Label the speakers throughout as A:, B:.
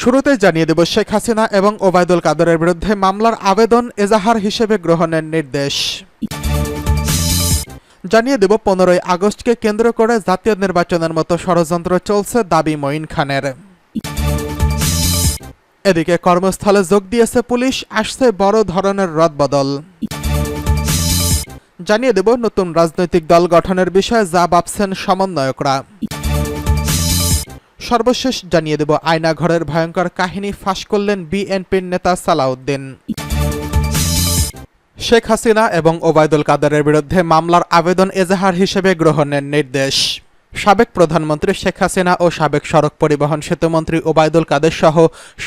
A: শুরুতে জানিয়ে দেব শেখ হাসিনা এবং ওবায়দুল কাদেরের বিরুদ্ধে মামলার আবেদন এজাহার হিসেবে গ্রহণের নির্দেশ। জানিয়ে দেব 15ই আগস্টকে কেন্দ্র করে জাতীয় নির্বাচনের মতো ষড়যন্ত্র চলছে দাবি মঈন খানের। এদিকে কর্মস্থলে যোগ দিয়েছে পুলিশ, আসছে বড় ধরনের রদবদল। জানিয়ে দেব নতুন রাজনৈতিক দল গঠনের বিষয়ে যা ভাবছেন সমন্বয়করা। সর্বশেষ জানিয়ে দেব আয়নাঘরের ভয়ঙ্কর কাহিনী ফাঁস করলেন বিএনপির নেতা সালাউদ্দিন। শেখ হাসিনা এবং ওবায়দুল কাদেরের বিরুদ্ধে মামলার আবেদন এজাহার হিসেবে গ্রহণের নির্দেশ। সাবেক প্রধানমন্ত্রী শেখ হাসিনা ও সাবেক সড়ক পরিবহন সেতুমন্ত্রী ওবায়দুল কাদের সহ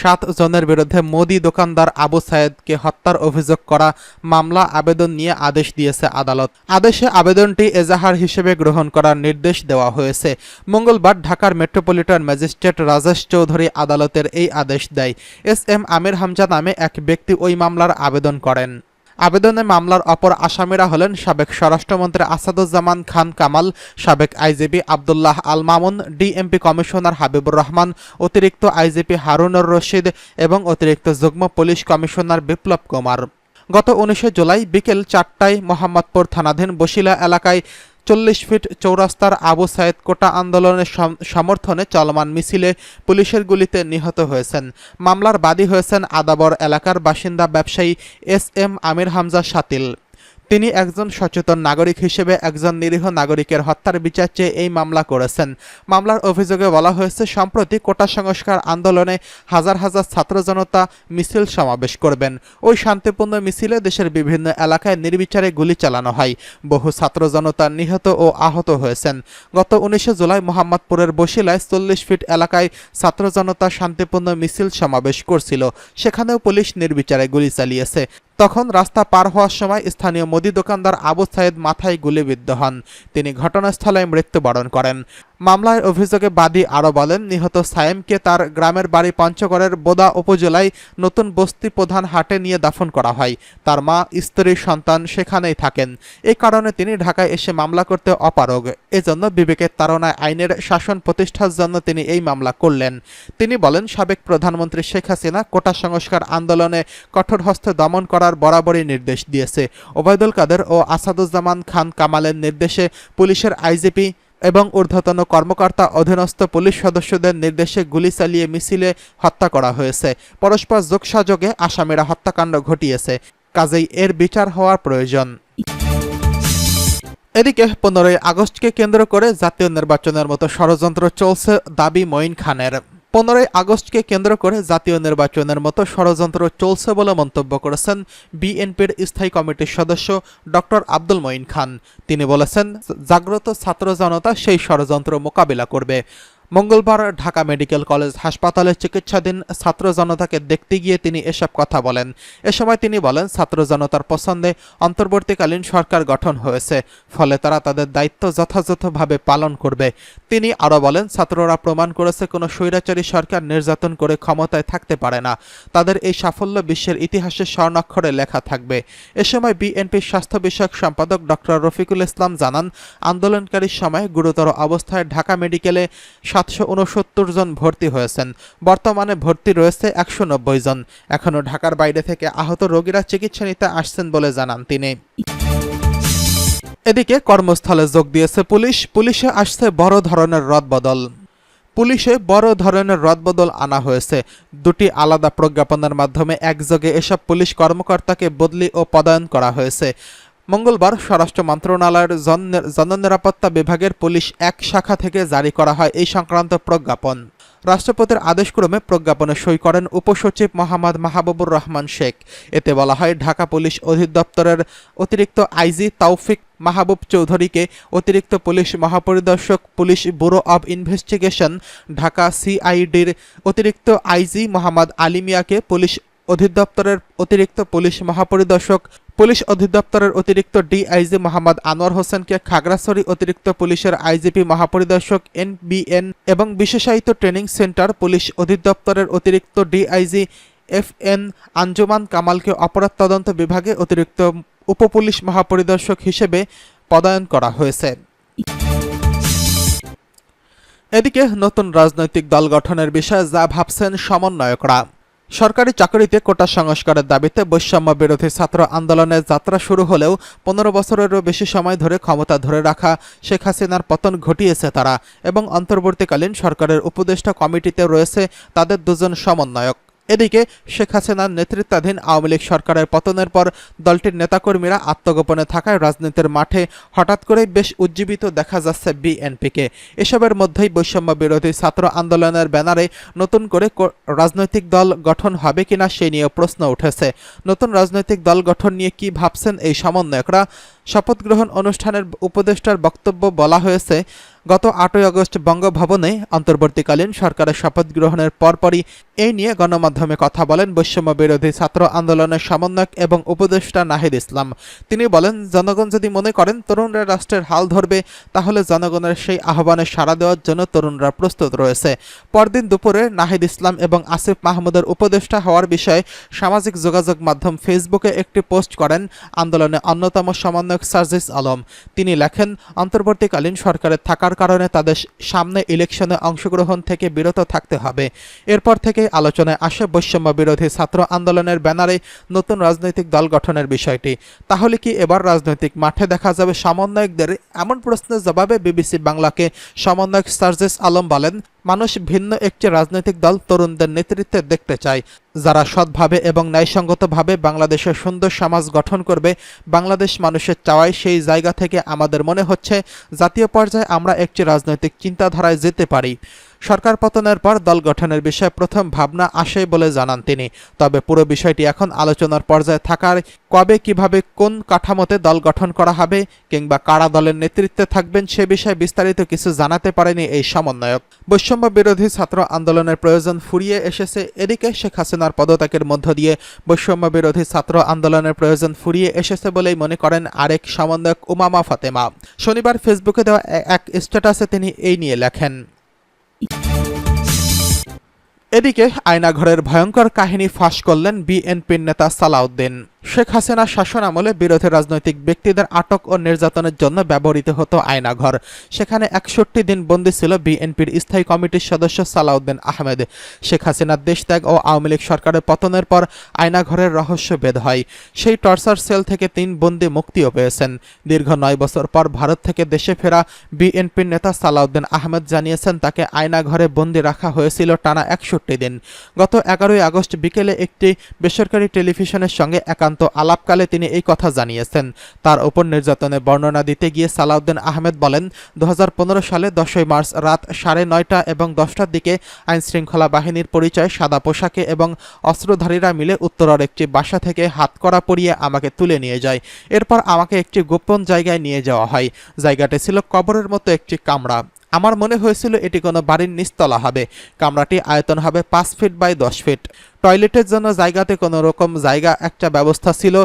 A: 7 জনের বিরুদ্ধে মোদি দোকানদার আবু সায়েদকে হত্যার অভিযোগ করা মামলা আবেদন নিয়ে আদেশ দিয়েছে আদালত। আদেশে আবেদনটি এজাহার হিসেবে গ্রহণ করার নির্দেশ দেওয়া হয়েছে। মঙ্গলবার ঢাকার মেট্রোপলিটন ম্যাজিস্ট্রেট রাজেশ চৌধুরী আদালতের এই আদেশ দেয়। এস.এম. আমির হামজা নামে এক ব্যক্তি ওই মামলার আবেদন করেন। আবেদনে মামলার অপর আসামিরা হলেন সাবেক স্বরাষ্ট্রমন্ত্রী আসাদুজ্জামান খান কামাল, সাবেক IGP Abdullah Al Mamun, DMP commissioner Habibur Rahman, অতিরিক্ত আইজিপি হারুনুর রশিদ এবং অতিরিক্ত যুগ্ম পুলিশ কমিশনার বিপ্লব কুমার। গত 19 জুলাই বিকেল 4টায় মোহাম্মদপুর থানাধীন বসিলা এলাকায় 40 ফিট চৌরাস্তার আবু সায়েদ কোটা আন্দোলনের সমর্থনে চলমান মিছিলে পুলিশের গুলিতে নিহত হয়েছেন। মামলার বাদী হয়েছেন আদাবর এলাকার বাসিন্দা ব্যবসায়ী এস.এম. আমির হামজা শাতিল। তিনি একজন সচেতন নাগরিক হিসেবে একজন নিরীহ নাগরিকের হত্যার বিচার চেয়ে এই মামলা করেছেন। মামলার অভিযোগে বলা হয়েছে, সম্প্রতি কোটা সংস্কার আন্দোলনে হাজার হাজার ছাত্র জনতা মিছিল সমাবেশ করবেন। ওই শান্তিপূর্ণ মিছিলে দেশের বিভিন্ন এলাকায় নির্বিচারে গুলি চালানো হয়। বহু ছাত্র জনতা নিহত ও আহত হয়েছেন। গত 19 জুলাই মোহাম্মদপুরের বসিলায় 40 ফিট এলাকায় ছাত্র জনতা শান্তিপূর্ণ মিছিল সমাবেশ করছিল। সেখানেও পুলিশ নির্বিচারে গুলি চালিয়েছে। তখন রাস্তা পার হওয়ার সময় স্থানীয় মুদি দোকানদার আবু সায়েদ মাথায় গুলিবিদ্ধ হন। তিনি ঘটনাস্থলে মৃত্যুবরণ করেন। মামলার অভিযোগে বাদী আরও বলেন, নিহত সায়েমকে তার গ্রামের বাড়ি পঞ্চগড়ের বোদা উপজেলায় নতুন বস্তি প্রধান হাটে নিয়ে দাফন করা হয়। তার মা, স্ত্রী, সন্তান সেখানেই থাকেন। এই কারণে তিনি ঢাকায় এসে মামলা করতে অপারগ। এজন্য বিবেকের তাড়নায় আইনের শাসন প্রতিষ্ঠার জন্য তিনি এই মামলা করলেন। তিনি বলেন, সাবেক প্রধানমন্ত্রী শেখ হাসিনা কোটা সংস্কার আন্দোলনে কঠোর হস্তে দমন করার বরাবরই নির্দেশ দিয়েছে। ওবায়দুল কাদের ও আসাদুজ্জামান খান কামালের নির্দেশে পুলিশের আইজিপি এবং ঊর্ধ্বতন কর্মকর্তা অধীনস্থ পুলিশ সদস্যদের নির্দেশে গুলি চালিয়ে মিছিলে হত্যা করা হয়েছে। পরস্পর যোগসাযোগে আসামিরা হত্যাকাণ্ড ঘটিয়েছে, কাজেই এর বিচার হওয়ার প্রয়োজন। এদিকে 15ই আগস্টকে কেন্দ্র করে জাতীয় নির্বাচনের মতো ষড়যন্ত্র চলছে দাবি মঈন খানের। 15ই আগস্টকে কেন্দ্র করে জাতীয় নির্বাচনের মতো ষড়যন্ত্র চলছে বলে মন্তব্য করেছেন বিএনপির স্থায়ী কমিটির সদস্য ডক্টর আব্দুল মঈন খান। তিনি বলেছেন, জাগ্রত ছাত্র জনতা সেই ষড়যন্ত্র মোকাবিলা করবে। মঙ্গলবার ঢাকা মেডিকেল কলেজ হাসপাতালে চিকিৎসাধীন ছাত্র জনতাকে দেখতে গিয়ে তিনি এসব কথা বলেন। এ সময় তিনি বলেন, ছাত্র জনতার পছন্দে অন্তর্বর্তীকালীন সরকার গঠন হয়েছে, ফলে তারা তাদের দায়িত্ব যথাযথভাবে পালন করবে। তিনি আরও বলেন, ছাত্ররা প্রমাণ করেছে কোনো স্বৈরাচারী সরকার নির্যাতন করে ক্ষমতায় থাকতে পারে না। তাদের এই সাফল্য বিশ্বের ইতিহাসে স্বর্ণাক্ষরে লেখা থাকবে। এ সময় বিএনপির স্বাস্থ্য বিষয়ক সম্পাদক ডক্টর রফিকুল ইসলাম জানান, আন্দোলনকারীর সময় গুরুতর অবস্থায় ঢাকা মেডিকেলে 769 জন ভর্তি হয়েছেন। বর্তমানে ভর্তি রয়েছে 190 জন। এখনও ঢাকার বাইরে থেকে আহত রোগীরা চিকিৎসা নিতে আসছেন বলে জানান তিনি। এদিকে কর্মস্থলে যোগ দিয়েছে পুলিশ, পুলিশে আসছে বড় ধরনের রদবদল। পুলিশে বড় ধরনের রদবদল আনা হয়েছে। 2টি আলাদা প্রজ্ঞাপনের মাধ্যমে একযোগে এসব পুলিশ কর্মকর্তাকে বদলি ও পদায়ন করা হয়েছে। মঙ্গলবার স্বরাষ্ট্র মন্ত্রণালয়ের জননিরাপত্তা বিভাগের পুলিশ 1 শাখা থেকে জারি করা হয় এই সংক্রান্ত প্রজ্ঞাপন। রাষ্ট্রপতির আদেশক্রমে প্রজ্ঞাপনে সই করেন উপসচিব মোহাম্মদ মাহবুবুর রহমান শেখ। এতে বলা হয়, ঢাকা পুলিশ অধিদপ্তরের অতিরিক্ত আইজি তৌফিক মাহবুব চৌধুরীকে অতিরিক্ত পুলিশ মহাপরিদর্শক, police bureau of investigation, Dhaka সিআইডির অতিরিক্ত আইজি মোহাম্মদ আলী মিয়াকে পুলিশ অধিদপ্তরের অতিরিক্ত পুলিশ মহাপরিদর্শক, পুলিশ অধিদপ্তরের অতিরিক্ত ডিআইজি মোহাম্মদ আনোয়ার হোসেনকে খাগড়াছড়ি অতিরিক্ত পুলিশের আইজিপি মহাপরিদর্শক এনবিএন এবং বিশেষায়িত ট্রেনিং সেন্টার পুলিশ অধিদপ্তরের অতিরিক্ত ডিআইজি এফএন আঞ্জুমান কামালকে অপরাধ তদন্ত বিভাগে অতিরিক্ত উপপুলিশ মহাপরিদর্শক হিসেবে পদায়ন করা হয়েছে। এদিকে নতুন রাজনৈতিক দল গঠনের বিষয়ে যা ভাবছেন সমন্বয়করা। সরকারি চাকরিতে কোটা সংস্কারের দাবিতে বৈষম্য বিরোধী ছাত্র আন্দোলনের যাত্রা শুরু হলেও 15 বছরেরও বেশি সময় ধরে ক্ষমতা ধরে রাখা শেখ হাসিনার পতন ঘটিয়েছে তারা, এবং অন্তর্বর্তীকালীন সরকারের উপদেষ্টা কমিটিতে রয়েছে তাদের দুজন সমন্বয়ক। এদিকে শেখ হাসিনার নেতৃত্বাধীন আওয়ামী লীগ সরকারের পতনের পর দলটির নেতাকর্মীরা আত্মগোপনে থাকায় রাজনীতির মাঠে হঠাৎ করেই বেশ উজ্জীবিত দেখা যাচ্ছে বিএনপিকে। এসবের মধ্যেই বৈষম্য বিরোধী ছাত্র আন্দোলনের ব্যানারে নতুন করে রাজনৈতিক দল গঠন হবে কিনা সে নিয়ে প্রশ্ন উঠেছে। নতুন রাজনৈতিক দল গঠন নিয়ে কি ভাবছেন এই সমন্বয়করা? শপথ গ্রহণ অনুষ্ঠানের উপদেষ্টার বক্তব্য বলা হয়েছে, গত 8ই আগস্ট বঙ্গভবনে অন্তর্বর্তীকালীন সরকারের শপথ গ্রহণের পরপরই এই নিয়ে গণমাধ্যমে কথা বলেন বৈষম্য বিরোধী ছাত্র আন্দোলনের সমন্বয়ক এবং উপদেষ্টা নাহিদ ইসলাম। তিনি বলেন, জনগণ যদি মনে করেন তরুণরা রাষ্ট্রের হাল ধরবে, তাহলে জনগণের সেই আহ্বানে সাড়া দেওয়ার জন্য তরুণরা প্রস্তুত রয়েছে। পরদিন দুপুরে নাহিদ ইসলাম এবং আসিফ মাহমুদের উপদেষ্টা হওয়ার বিষয়ে সামাজিক যোগাযোগ মাধ্যম ফেসবুকে একটি পোস্ট করেন আন্দোলনের অন্যতম সমন্বয়ক সার্জিস আলম। তিনি লেখেন, অন্তর্বর্তীকালীন সরকারের থাকার কারণে তাদের সামনে ইলেকশনে অংশগ্রহণ থেকে বিরত থাকতে হবে। এরপর থেকে আলোচনায় আসে বৈষম্য বিরোধী ছাত্র আন্দোলনের ব্যানারে নতুন রাজনৈতিক দল গঠনের বিষয়টি। তাহলে কি এবার রাজনৈতিক মাঠে দেখা যাবে সমন্বয়কদের? এমন প্রশ্নের জবাবে বিবিসি বাংলাকে সমন্বয়ক সার্জিস আলম বলেন, মানুষ ভিন্ন একটি রাজনৈতিক দল তরুণদের নেতৃত্বে দেখতে চায়, যারা সৎভাবে এবং ন্যায়সঙ্গতভাবে বাংলাদেশের সুন্দর সমাজ গঠন করবে। বাংলাদেশ মানুষের চাওয়ায় সেই জায়গা থেকে আমাদের মনে হচ্ছে জাতীয় পর্যায়ে আমরা একটি রাজনৈতিক চিন্তাধারায় যেতে পারি। সরকার পতনের পর দল গঠনের বিষয়ে প্রথম ভাবনা আসে বলে জানান তিনি। তবে পুরো বিষয়টি এখন আলোচনার পর্যায়ে থাকার, কবে কিভাবে কোন কাঠামোতে দল গঠন করা হবে কিংবা কারা দলের নেতৃত্বে থাকবেন সে বিষয়ে বিস্তারিত কিছু জানাতে পারেনি এই সমন্বয়ক। বৈষম্য বিরোধী ছাত্র আন্দোলনের প্রয়োজন ফুরিয়ে এসেছে। এদিকে শেখ হাসিনার পদত্যাগের মধ্য দিয়ে বৈষম্য বিরোধী ছাত্র আন্দোলনের প্রয়োজন ফুরিয়ে এসেছে বলেই মনে করেন আরেক সমন্বয়ক উমামা ফাতেমা। শনিবার ফেসবুকে দেওয়া এক স্ট্যাটাসে তিনি এই নিয়ে লেখেন। এদিকে আয়নাঘরের ভয়ঙ্কর কাহিনী ফাঁস করলেন বিএনপির নেতা সালাউদ্দিন। শেখ হাসিনার শাসন আমলে বিরোধী রাজনৈতিক ব্যক্তিদের আটক ও নির্যাতনের জন্য ব্যবহৃত হতো আয়নাঘর। সেখানে 61 দিন বন্দী ছিল বিএনপির স্থায়ী কমিটির সদস্য সালাউদ্দিন আহমেদ। শেখ হাসিনার দেশত্যাগ ও আওয়ামী লীগ সরকারের পতনের পর আয়নাঘরের রহস্য ভেদ হয়। সেই টর্চার সেল থেকে 3 বন্দী মুক্তিও পেয়েছেন। দীর্ঘ 9 বছর পর ভারত থেকে দেশে ফেরা বিএনপির নেতা সালাউদ্দিন আহমেদ জানিয়েছেন, তাকে আয়নাঘরে বন্দী রাখা হয়েছিল টানা 61 দিন। গত 11ই আগস্ট বিকেলে একটি বেসরকারি টেলিভিশনের সঙ্গে আলাপকালে তিনি এই কথা জানিয়েছেন। তার উপর নির্যাতনের বর্ণনা দিতে গিয়ে সালাউদ্দিন আহমেদ বলেন, 2015 সালে 10ই মার্চ রাত 9:30 এবং 10টার দিকে আইনশৃঙ্খলা বাহিনীর পরিচয় সাদা পোশাকে এবং অস্ত্রধারীরা মিলে উত্তরার একটি বাসা থেকে হাতকড়া পরিয়ে আমাকে তুলে নিয়ে যায়। এরপর আমাকে একটি গোপন জায়গায় নিয়ে যাওয়া হয়। জায়গাটি ছিল কবরের মতো একটি কামরা। আমার মনে হয়েছিল এটি কোনো বাড়ির নিচতলা হবে। কামরাটি আয়তন হবে 5 ফিট বাই 10 ফিট। টয়লেটের জন্য জায়গাতে কোনো রকম জায়গা একটা ব্যবস্থা ছিল।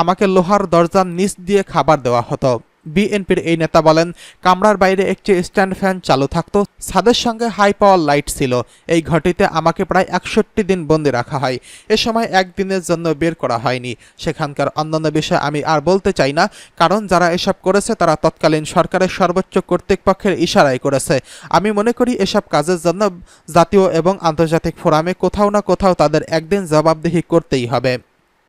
A: আমাকে লোহার দরজার নিচ দিয়ে খাবার দেওয়া হতো। বিএনপির এই নেতা বলেন, কামরার বাইরে একটি স্ট্যান্ড ফ্যান চালু থাকতো, ছাদের সঙ্গে হাই পাওয়ার লাইট ছিল। এই ঘরটিতে আমাকে প্রায় 61 দিন বন্দি রাখা হয়। এ সময় একদিনের জন্য বের করা হয়নি। সেখানকার অন্যান্য বিষয় আমি আর বলতে চাই না, কারণ যারা এসব করেছে তারা তৎকালীন সরকারের সর্বোচ্চ কর্তৃপক্ষের ইশারায় করেছে। আমি মনে করি এসব কাজের জন্য জাতীয় এবং আন্তর্জাতিক ফোরামে কোথাও না কোথাও তাদের একদিন জবাবদিহি করতেই হবে।